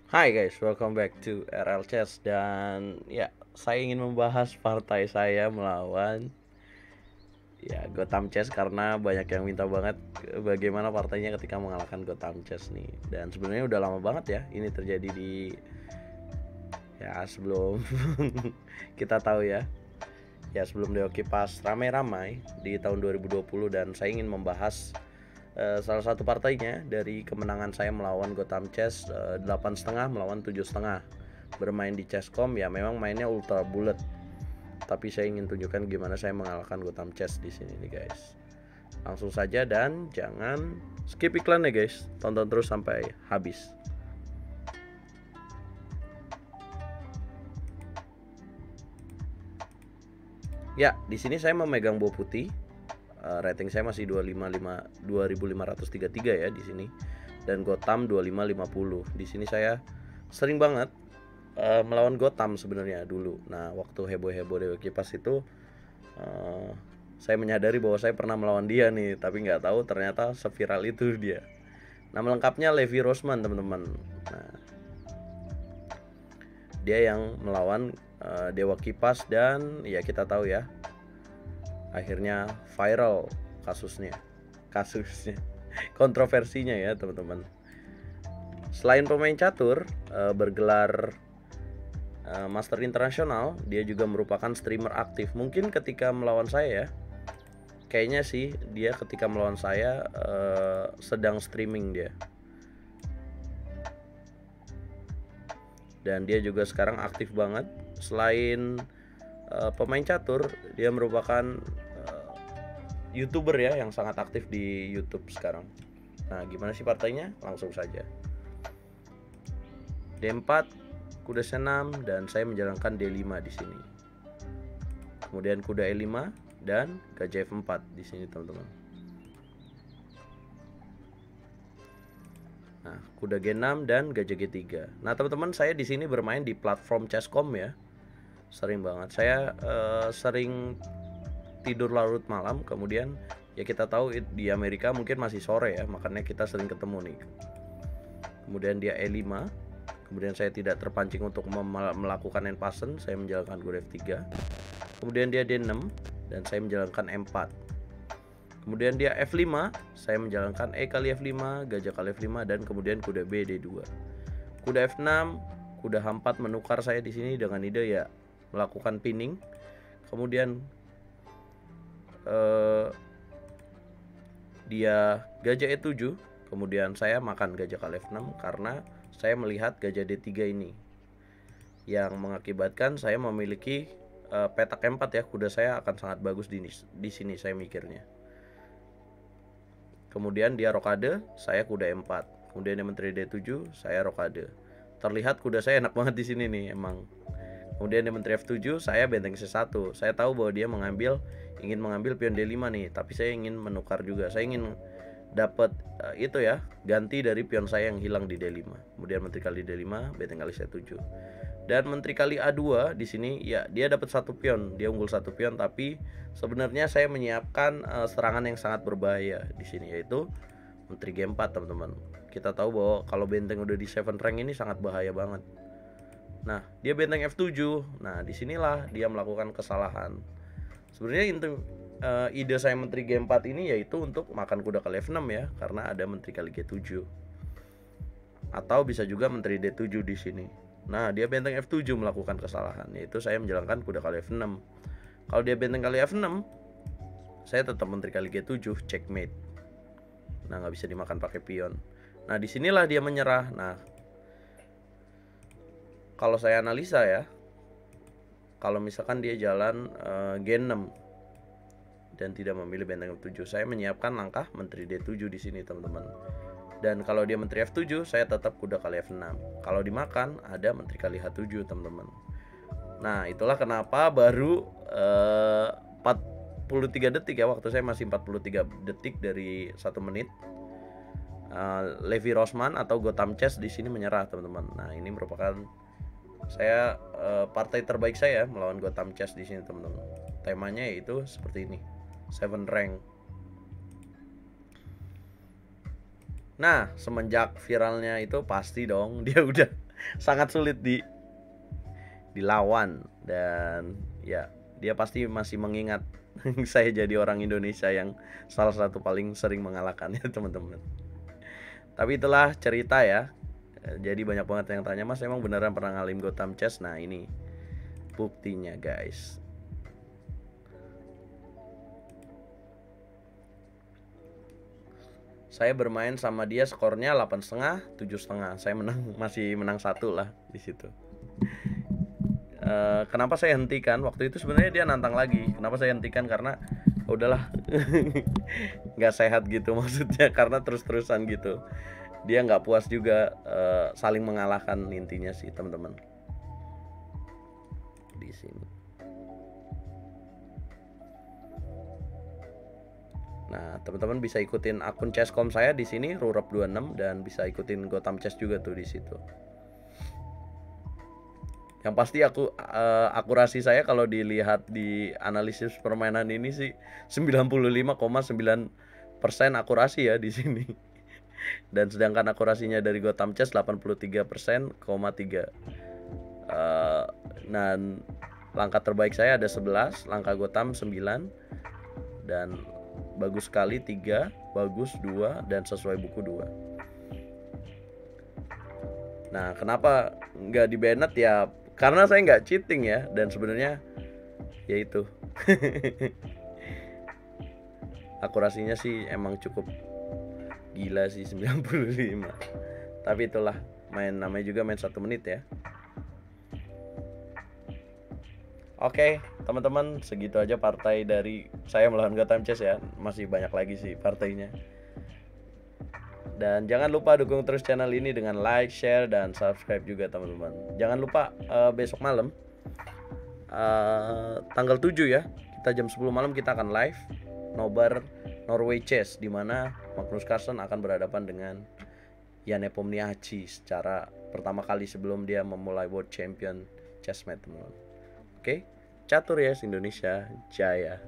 Hai guys, welcome back to RL Chess dan ya saya ingin membahas partai saya melawan Gotham Chess karena banyak yang minta banget bagaimana partainya ketika mengalahkan Gotham Chess nih. Dan sebenarnya udah lama banget ya ini terjadi di sebelum kita tahu sebelum Deoki pas ramai-ramai di tahun 2020 dan saya ingin membahas salah satu partainya dari kemenangan saya melawan Gotham Chess 8,5 melawan 7,5 bermain di Chesscom. Ya memang mainnya ultra bullet, tapi saya ingin tunjukkan gimana saya mengalahkan Gotham Chess di sini nih guys. Langsung saja dan jangan skip iklan ya guys, tonton terus sampai habis. Ya, di sini saya memegang bow putih. Rating saya masih 2533 ya di sini. Dan Gotham 2550. Di sini saya sering banget melawan Gotham sebenarnya dulu. Nah, waktu heboh-heboh Dewa Kipas itu saya menyadari bahwa saya pernah melawan dia nih, tapi nggak tahu ternyata seviral itu dia. Nama lengkapnya Levi Rosman, teman-teman. Nah, dia yang melawan Dewa Kipas dan ya kita tahu ya, akhirnya viral kasusnya kontroversinya ya teman-teman. Selain pemain catur bergelar Master Internasional, dia juga merupakan streamer aktif. Mungkin ketika melawan saya ya, kayaknya sih dia ketika melawan saya sedang streaming dia. Dan dia juga sekarang aktif banget. Selain pemain catur, dia merupakan YouTuber ya yang sangat aktif di YouTube sekarang. Nah, gimana sih partainya? Langsung saja. D4, kuda C6 dan saya menjalankan D5 di sini. Kemudian kuda E5 dan gajah F4 di sini, teman-teman. Nah, kuda G6 dan gajah G3. Nah, teman-teman, saya di sini bermain di platform Chesscom ya. Sering banget. Saya sering tidur larut malam, kemudian ya kita tahu di Amerika mungkin masih sore ya, makanya kita sering ketemu nih. Kemudian dia E5, kemudian saya tidak terpancing untuk melakukan end passen, saya menjalankan kuda F3. Kemudian dia D6 dan saya menjalankan M4. Kemudian dia F5, saya menjalankan E kali F5, gajah kali F5 dan kemudian kuda B D2. Kuda F6, kuda H4 menukar saya di sini dengan ide ya melakukan pinning. Kemudian dia gajah E7, kemudian saya makan gajah kali F6 karena saya melihat gajah D3 ini yang mengakibatkan saya memiliki petak E4 ya. Kuda saya akan sangat bagus di sini saya mikirnya. Kemudian dia rokade, saya kuda E4. Kemudian dia menteri D7, saya rokade. Terlihat kuda saya enak banget di sini nih emang. Kemudian dia menteri F7, saya benteng C1. Saya tahu bahwa dia ingin mengambil pion D5 nih, tapi saya ingin menukar juga. Saya ingin dapat ganti dari pion saya yang hilang di D5. Kemudian menteri kali D5, benteng kali C7. Dan menteri kali A2 di sini ya dia dapat satu pion, dia unggul satu pion, tapi sebenarnya saya menyiapkan serangan yang sangat berbahaya di sini, yaitu menteri G4, teman-teman. Kita tahu bahwa kalau benteng udah di 7 rank ini sangat bahaya banget. Nah, dia benteng F7. Nah, disinilah dia melakukan kesalahan. Sebenarnya ide saya menteri G4 ini yaitu untuk makan kuda kali F6 ya, karena ada menteri kali G7. Atau bisa juga menteri D7 di sini. Nah, dia benteng F7 melakukan kesalahan, yaitu saya menjalankan kuda kali F6. Kalau dia benteng kali F6, saya tetap menteri kali G7, checkmate. Nah, nggak bisa dimakan pakai pion. Nah, disinilah dia menyerah. Nah, kalau saya analisa ya, kalau misalkan dia jalan G6 dan tidak memilih benteng F7, saya menyiapkan langkah menteri D7 di sini, teman-teman. Dan kalau dia menteri F7, saya tetap kuda kali F6. Kalau dimakan, ada menteri kali H7, teman-teman. Nah, itulah kenapa baru 43 detik ya, waktu saya masih 43 detik dari 1 menit. Levi Rosman atau Gotham Chess di sini menyerah, teman-teman. Nah, ini merupakan saya partai terbaik saya melawan Gotham Chess di sini, teman-teman. Temanya yaitu seperti ini, 7 rank. Nah, semenjak viralnya itu pasti dong dia udah sangat sulit dilawan, dan ya dia pasti masih mengingat saya jadi orang Indonesia yang salah satu paling sering mengalahkannya, teman-teman. Tapi itulah cerita ya. Jadi banyak banget yang tanya, Mas emang beneran pernah ngalamin Gotham Chess? Nah ini buktinya guys. Saya bermain sama dia skornya 8,5, 7,5. Saya masih menang 1 lah di situ. Kenapa saya hentikan? Waktu itu sebenarnya dia nantang lagi. Kenapa saya hentikan? Karena udahlah, nggak sehat gitu maksudnya, karena terus-terusan gitu. Dia nggak puas juga, saling mengalahkan intinya sih teman-teman. Di sini. Nah, teman-teman bisa ikutin akun Chesscom saya di sini Rurop26, dan bisa ikutin Gotham Chess juga tuh di situ. Yang pasti akurasi saya kalau dilihat di analisis permainan ini sih 95,9% akurasi ya di sini. Dan sedangkan akurasinya dari Gotham Chess 83%,3. Dan langkah terbaik saya ada 11, langkah Gotham 9, dan bagus sekali 3, bagus 2, dan sesuai buku 2. Nah, kenapa nggak di banned ya? Karena saya nggak cheating ya, dan sebenarnya ya itu akurasinya sih emang cukup gila sih 95. Tapi itulah, namanya juga main 1 menit ya. Oke, teman-teman, segitu aja partai dari saya melawan Gotham Chess ya. Masih banyak lagi sih partainya. Dan jangan lupa dukung terus channel ini dengan like, share, dan subscribe juga teman-teman. Jangan lupa besok malam tanggal 7 ya, kita jam 10 malam kita akan live nobar Norway Chess, dimana Magnus Carlsen akan berhadapan dengan Jan Nepomniachtchi secara pertama kali sebelum dia memulai World Champion Chessmatch teman-teman. Oke, catur ya Indonesia Jaya.